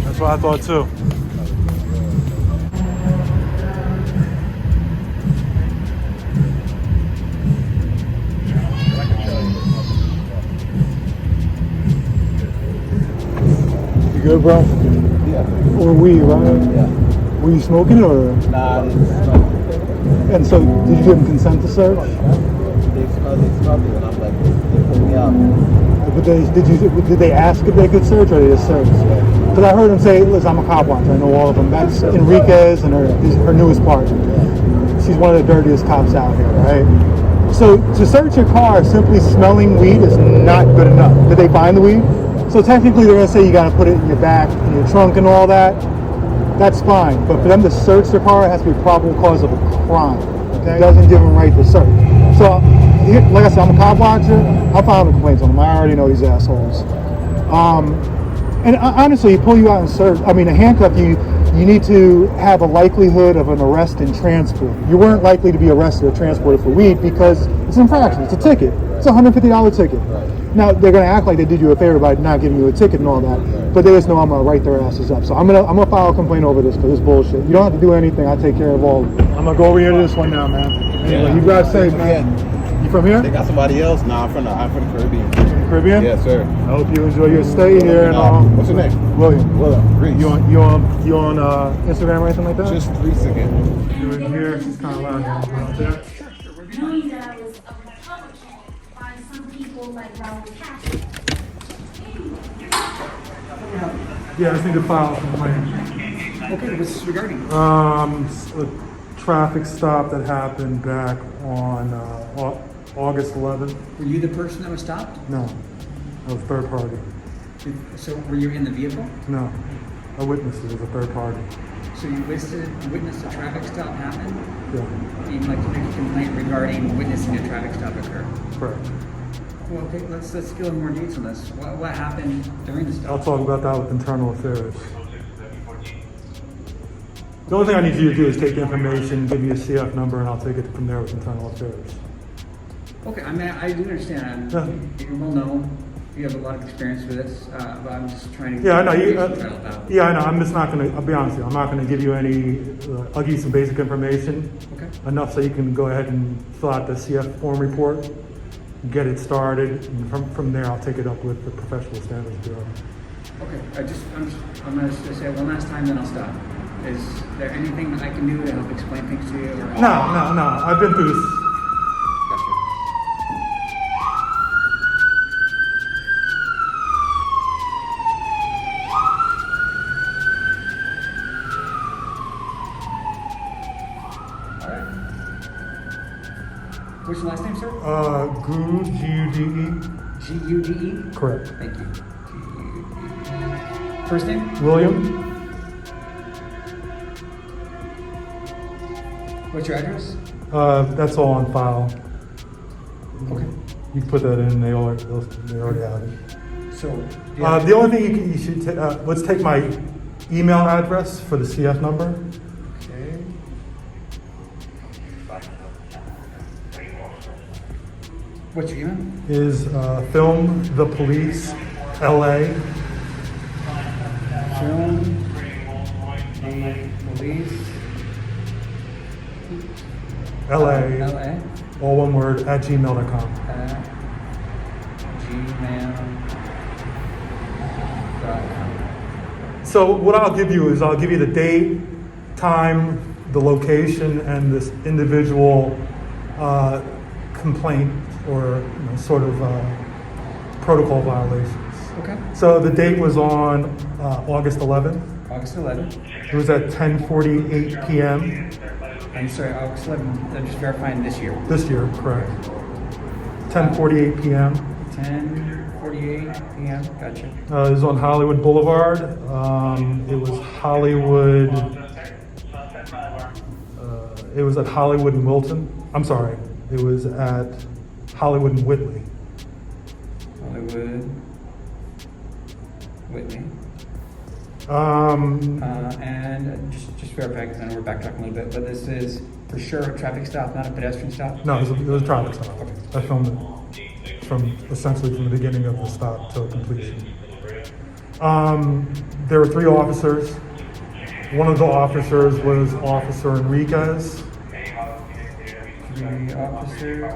That's what I thought too. You good, bro? Yeah. Or weed, right? Yeah. Were you smoking or? Nah, I didn't smoke. And so, did you give them consent to search? They smelled it, and I'm like, they put me out. But did they ask if they could search, or they just searched? Because I heard them say, "Listen, I'm a cop watcher. I know all of them." That's Enriquez and her newest partner. She's one of the dirtiest cops out here, right? So to search your car, simply smelling weed is not good enough. Did they find the weed? So technically, they're gonna say you gotta put it in your back, in your trunk, and all that. That's fine. But for them to search their car, it has to be a probable cause of a crime. Okay? It doesn't give them right to search. So, like I said, I'm a cop watcher. I'll file the complaints on them. I already know these assholes. And honestly, you pull you out and search. I mean, to handcuff you, you need to have a likelihood of an arrest and transport. You weren't likely to be arrested or transported for weed because it's an infraction. It's a ticket. It's a $150 ticket. Now, they're going to act like they did you a favor by not giving you a ticket and all that, but they just know I'm going to write their asses up. So I'm gonna file a complaint over this because it's bullshit. You don't have to do anything. I take care of all of it. I'm going to go over here to this one now, man. Anyway, you guys safe, man. You from here? They got somebody else? Nah, I'm from the Caribbean. Caribbean? Yes, sir. I hope you enjoy your stay here. What's your name? William. Reese. You on Instagram or anything like that? Just Reese again. You in here? It's kind of loud here. Out there. Knowing that I was a Republican by some people like Raul Castro. Yeah, I just need to file a complaint. Okay, what's this regarding? A traffic stop that happened back on August 11th. Were you the person that was stopped? No, I was third party. So were you in the vehicle? No, I witnessed it as a third party. So you witnessed a traffic stop happen? Yeah, You'd like to make a complaint regarding witnessing a traffic stop occur? correct. Well, okay, let's go in more detail on this. What happened during the I'll stop? talk about that with internal affairs. The only thing I need you to do is take the information, give me a CF number, and I'll take it from there with internal affairs. Okay, I mean, I do understand. You're well known. You have a lot of experience with this, but I'm just trying to. Yeah, I know. Yeah, I know. I'm just not going to. I'll be honest with you. I'm not going to give you any. I'll give you some basic information. Okay. Enough so you can go ahead and fill out the CF form report, get it started, and from there I'll take it up with the Professional Standards Bureau. Okay. I'm going to say it one last time, then I'll stop. Is there anything that I can do to help explain things to you? Or? No. I've been through this. Gotcha. All right. What's your last name, sir? Gude, G-U-D-E. G-U-D-E? Correct. Thank you. G-U-D-E. First name? William. What's your address? That's all on file. Okay. You can put that in. They already have it. So, The only thing you should let's take my email address for the CF number. okay. What's your email? Is film the police LA Film the police LA LA all one word at gmail.com. at gmail.com. So what I'll give you is I'll give you the date, time, the location, and this individual complaint or sort of protocol violations. Okay. So the date was on August 11th. August 11th. It was at 10:48 p.m. I'm sorry, August 11th. I'm just verifying this year. this year, correct? 10:48 p.m. 10:48 p.m. Gotcha. It was on Hollywood Boulevard. It was Hollywood. It was at Hollywood and Wilton. I'm sorry. It was at Hollywood and Whitley. Hollywood. Whitney. And just verify, because I know we're backtracking a little bit, but this is for sure a traffic stop, not a pedestrian stop? No, it was a traffic stop. I filmed it essentially from the beginning of the stop till completion. There were 3 officers. One of the officers was Officer Enriquez. 3 officers.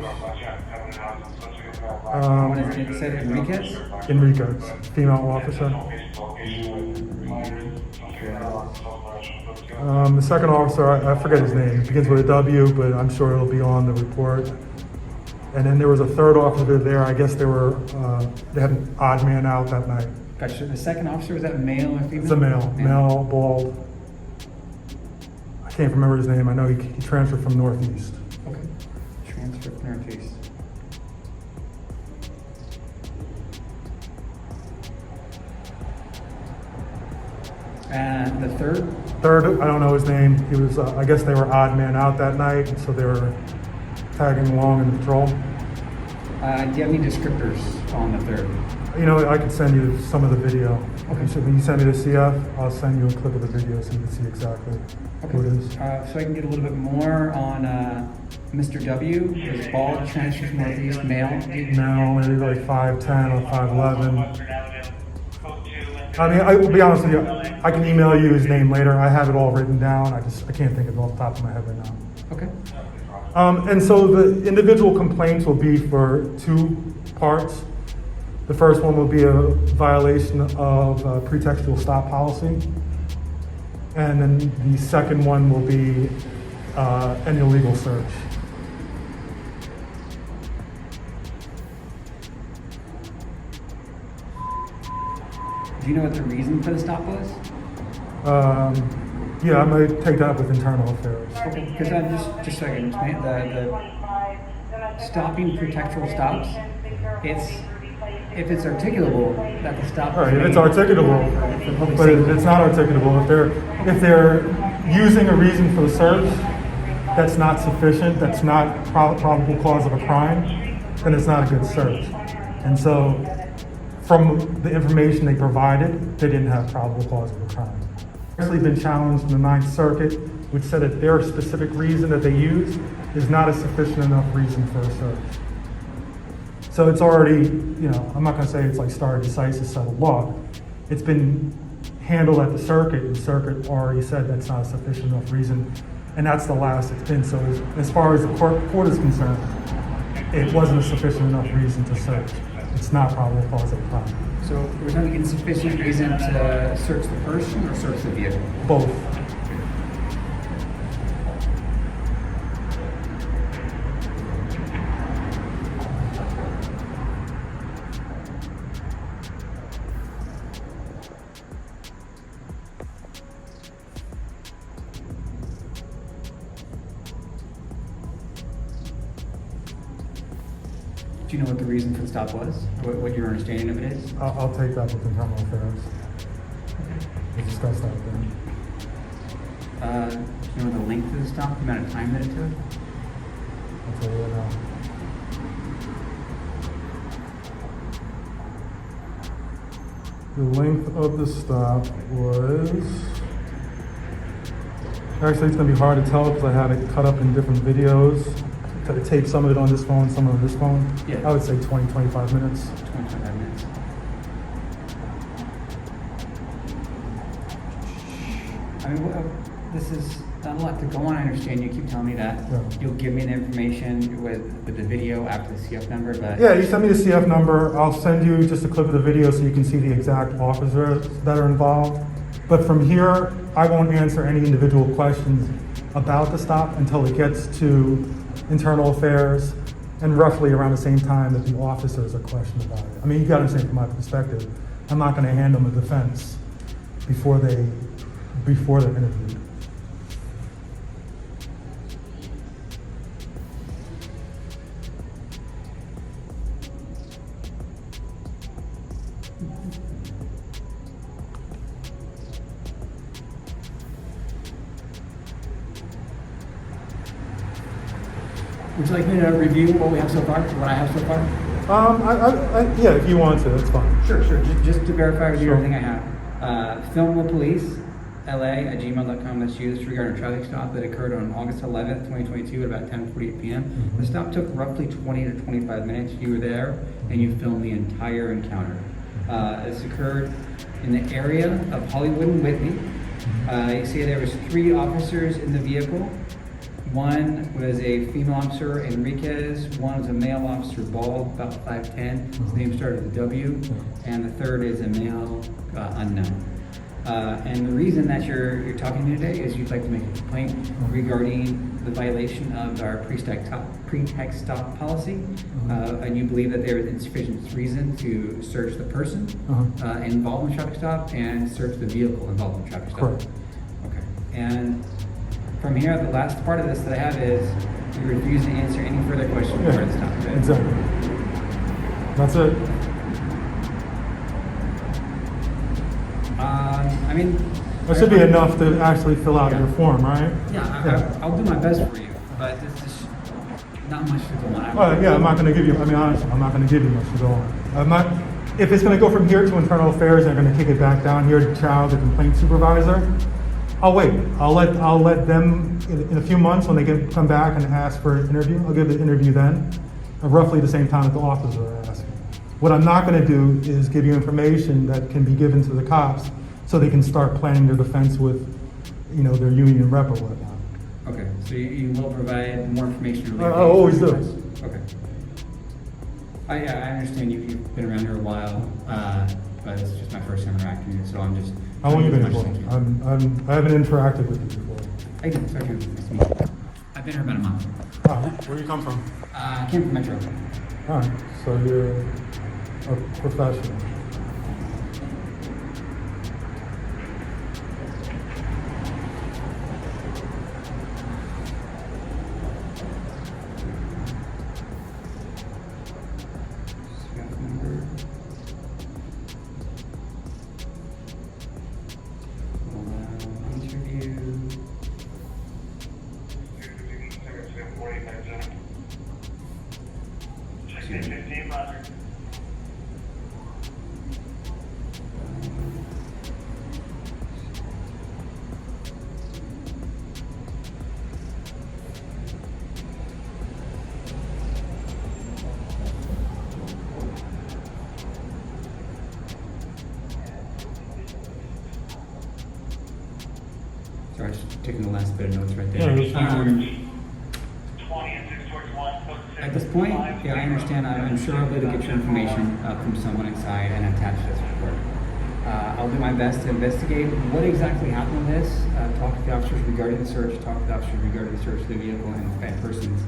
What is it? You said Enriquez? Enriquez, female officer. The second officer, I forget his name. It begins with a W, but I'm sure it'll be on the report. And then there was a third officer there. I guess they had an odd man out that night. Gotcha. The second officer, was that male or female? It's a male, bald. I can't remember his name. I know he transferred from Northeast. Okay. Transfer from Northeast. And the third? Third, I don't know his name. He was, I guess they were odd man out that night, so they were tagging along in the patrol. Do you have any descriptors on the third? You know, I could send you some of the video. Okay. So when you send me the CF, I'll send you a clip of the video so you can see exactly who it is. So I can get a little bit more on Mr. W. Is bald, transfers Northeast, male. Now, maybe like 5'10" or 5'11". I mean, I will be honest with you, I can email you his name later. I have it all written down. I can't think of it off the top of my head right now. Okay. And so the individual complaints will be for 2 parts. The first one will be a violation of pretextual stop policy. And then the second one will be an illegal search. Do you know what the reason for the stop was? Yeah, I might take that up with internal affairs. Okay, because I'm just so I can explain the stopping pretextual stops. If it's articulable that the stop. All right, if it's articulable, but it's not articulable. If they're using a reason for the search that's not sufficient, that's not probable cause of a crime, then it's not a good search. And so, from the information they provided, they didn't have probable cause of a crime. It's actually been challenged in the Ninth Circuit, which said that their specific reason that they used is not a sufficient enough reason for a search. So it's already, I'm not going to say it's like stare decisis settled law. It's been handled at the circuit, and the circuit already said that's not a sufficient enough reason, and that's the last it's been. So as far as the court is concerned, it wasn't a sufficient enough reason to search. It's not probable cause of a crime. So there's no insufficient reason to search the person or search the vehicle? Both. Do you know what the reason for the stop was? What your understanding of it is? I'll take that with internal affairs. We'll discuss that then. Do you know the length of the stop, the amount of time that it took? I'll tell you right now. The length of the stop was... Actually, it's going to be hard to tell because I had it cut up in different videos. I taped some of it on this phone, some on this phone. Yeah. I would say 20, 25 minutes. 25 minutes. I mean, this is not a lot to go on. I understand you keep telling me that. Yeah. You'll give me the information with the video after the CF number, but... Yeah, you send me the CF number. I'll send you just a clip of the video so you can see the exact officers that are involved. But from here, I won't answer any individual questions about the stop until it gets to internal affairs and roughly around the same time that the officers are questioned about it. I mean, you got to understand from my perspective, I'm not going to hand them a defense before they're interviewed. Would you like me to review what we have so far, what I have so far? Yeah, if you want to, that's fine. Sure. Just to verify with you Sure. everything I have. filmwithpolice@gmail.com. That's used regarding a traffic stop that occurred on August 11th, 2022 at about 10:48 p.m. Mm-hmm. The stop took roughly 20 to 25 minutes. You were there and you filmed the entire encounter. This occurred in the area of Hollywood and Whitley. You see there was 3 officers in the vehicle. One was a female officer, Enriquez. One was a male officer, bald, about 5'10". His name started with a W. And the third is a male, unknown. And the reason that you're talking to me today is you'd like to make a complaint regarding the violation of our pretext stop policy, and you believe that there is insufficient reason to search the person involved in the traffic stop and search the vehicle involved in the traffic stop. Correct. Okay. And from here, the last part of this that I have is you refuse to answer any further questions regarding the stop. Okay? Exactly. That's it. I mean, That should be enough to actually fill out your form, right? Yeah, I'll do my best for you, but it's just not much to go on. Well, yeah, I'm not going to give you. I mean, honestly, I'm not going to give you much to go on. I'm not. If it's going to go from here to internal affairs, and they're going to kick it back down here to child, the complaint supervisor. I'll wait. I'll let them in a few months when they come back and ask for an interview. I'll give the interview then, at roughly the same time that the officers are asking. What I'm not going to do is give you information that can be given to the cops so they can start planning their defense with, their union rep or whatnot. Okay, so you will provide more information. I always do. Okay. I understand you've been around here a while, but it's just my first time interacting with you, so I'm just. How long have you been here? I haven't interacted with you before. I can start nice to meet you. I've been here about a month. Where do you come from? I came from Metro. All right, so you're a professional. Staff member. Interview. Sorry, just taking the last bit of notes right there. Yeah, that's At this point, yeah, I understand. I'm sure I'll be able to get your information from someone inside and attach this report. I'll do my best to investigate what exactly happened with this, talk to the officers regarding the search, talk to the officers regarding the search of the vehicle and persons,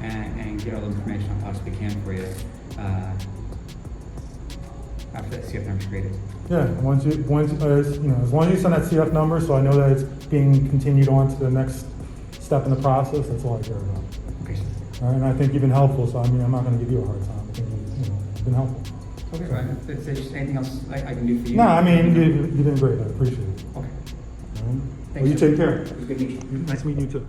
and get all the information I possibly can for you after that CF number is created. Yeah, as long as you send that CF number, so I know that it's being continued on to the next step in the process. That's all I care about. Okay, sir. All right, and I think you've been helpful, so I'm not going to give you a hard time. I think you've been helpful. Okay, right. Is there just anything else I can do for you? No, I mean, you did great. I appreciate it. Okay. All right? Thanks, Well, you sir. take care. It was good meeting you. Nice meeting you too.